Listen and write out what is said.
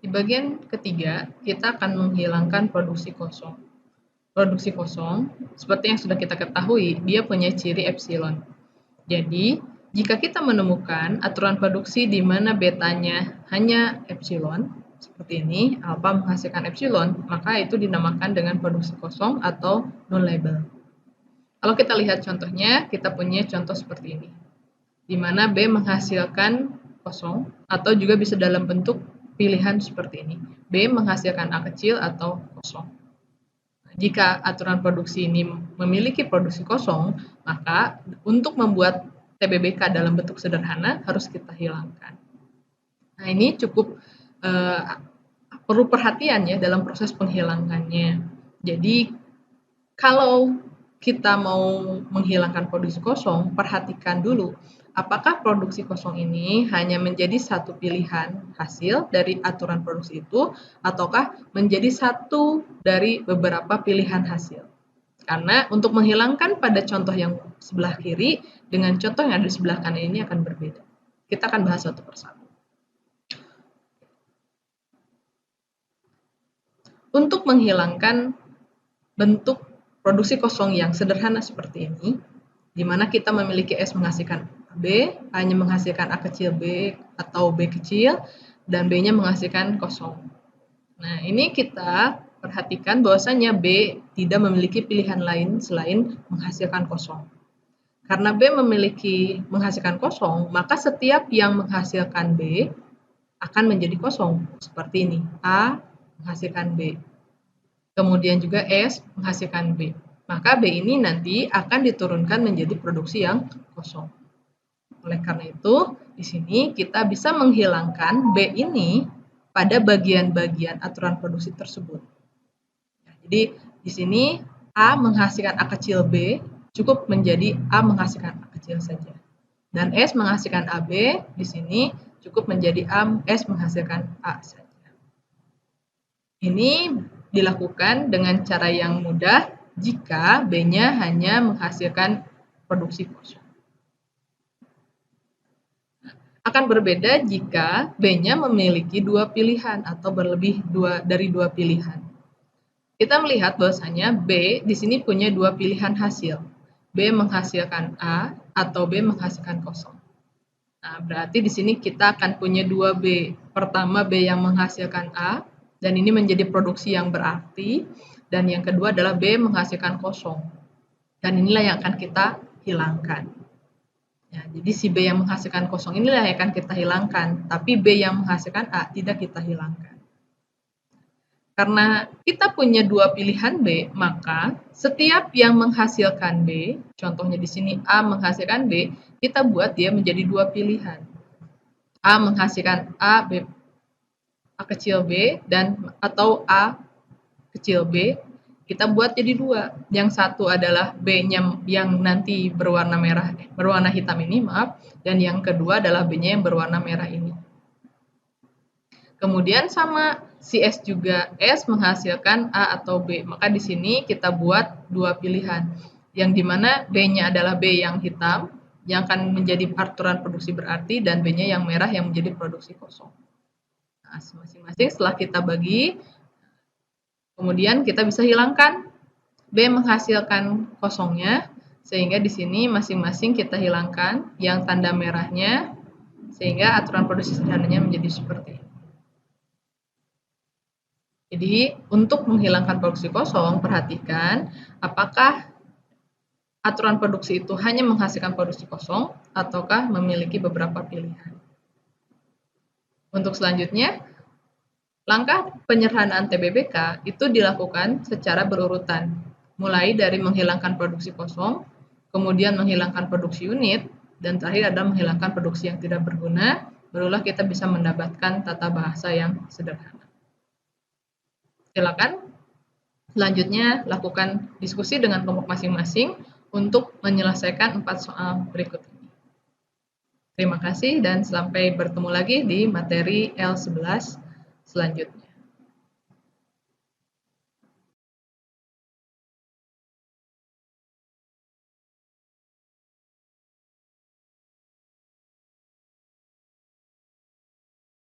Di bagian ketiga, kita akan menghilangkan produksi kosong. Produksi kosong, seperti yang sudah kita ketahui, dia punya ciri epsilon. Jadi, jika kita menemukan aturan produksi di mana betanya hanya epsilon, seperti ini, alpha menghasilkan epsilon, maka itu dinamakan dengan produksi kosong atau non-label. Kalau kita lihat contohnya, kita punya contoh seperti ini, di mana B menghasilkan kosong, atau juga bisa dalam bentuk pilihan seperti ini. B menghasilkan A kecil atau kosong. Jika aturan produksi ini memiliki produksi kosong, maka untuk membuat TBBK dalam bentuk sederhana harus kita hilangkan. Nah, ini cukup perlu perhatian ya dalam proses penghilangannya. Jadi, kalau kita mau menghilangkan produksi kosong, perhatikan dulu apakah produksi kosong ini hanya menjadi satu pilihan hasil dari aturan produksi itu, ataukah menjadi satu dari beberapa pilihan hasil. Karena untuk menghilangkan pada contoh yang sebelah kiri dengan contoh yang ada di sebelah kanan ini akan berbeda. Kita akan bahas satu persatu. Untuk menghilangkan bentuk produksi kosong yang sederhana seperti ini, di mana kita memiliki S menghasilkan B, A-nya menghasilkan A kecil B atau B kecil, dan B-nya menghasilkan kosong. Nah, ini kita perhatikan bahwasanya B tidak memiliki pilihan lain selain menghasilkan kosong. Karena B menghasilkan kosong, maka setiap yang menghasilkan B akan menjadi kosong. Seperti ini, A menghasilkan B. Kemudian juga S menghasilkan B. Maka B ini nanti akan diturunkan menjadi produksi yang kosong. Oleh karena itu, di sini kita bisa menghilangkan B ini pada bagian-bagian aturan produksi tersebut. Jadi, di sini A menghasilkan A kecil B, cukup menjadi A menghasilkan A kecil saja. Dan S menghasilkan AB, di sini cukup menjadi S menghasilkan A saja. Ini dilakukan dengan cara yang mudah jika B-nya hanya menghasilkan produksi kosong. Akan berbeda jika B-nya memiliki dua pilihan atau berlebih dari dua pilihan. Kita melihat bahwasanya B di sini punya dua pilihan hasil. B menghasilkan A atau B menghasilkan kosong. Nah, berarti di sini kita akan punya dua B. Pertama B yang menghasilkan A, dan ini menjadi produksi yang berarti. Dan yang kedua adalah B menghasilkan kosong. Dan inilah yang akan kita hilangkan. Ya, jadi si B yang menghasilkan kosong inilah yang akan kita hilangkan, tapi B yang menghasilkan A tidak kita hilangkan. Karena kita punya dua pilihan B, maka setiap yang menghasilkan B, contohnya di sini A menghasilkan B, kita buat dia menjadi dua pilihan. A menghasilkan A kecil B dan atau A kecil B, kita buat jadi dua. Yang satu adalah B-nya yang nanti berwarna hitam ini, dan yang kedua adalah B-nya yang berwarna merah ini. Kemudian sama si S juga, S menghasilkan A atau B, maka di sini kita buat dua pilihan, yang dimana B-nya adalah B yang hitam, yang akan menjadi aturan produksi berarti, dan B-nya yang merah yang menjadi produksi kosong. Nah, masing-masing setelah kita bagi, kemudian kita bisa hilangkan B menghasilkan kosongnya, sehingga di sini masing-masing kita hilangkan yang tanda merahnya, sehingga aturan produksi sederhananya menjadi seperti ini. Jadi, untuk menghilangkan produksi kosong, perhatikan apakah aturan produksi itu hanya menghasilkan produksi kosong, ataukah memiliki beberapa pilihan. Untuk selanjutnya, langkah penyederhanaan TBBK itu dilakukan secara berurutan, mulai dari menghilangkan produksi kosong, kemudian menghilangkan produksi unit, dan terakhir adalah menghilangkan produksi yang tidak berguna, barulah kita bisa mendapatkan tata bahasa yang sederhana. Silakan selanjutnya lakukan diskusi dengan kelompok masing-masing untuk menyelesaikan 4 soal berikut ini. Terima kasih dan sampai bertemu lagi di materi L11 selanjutnya.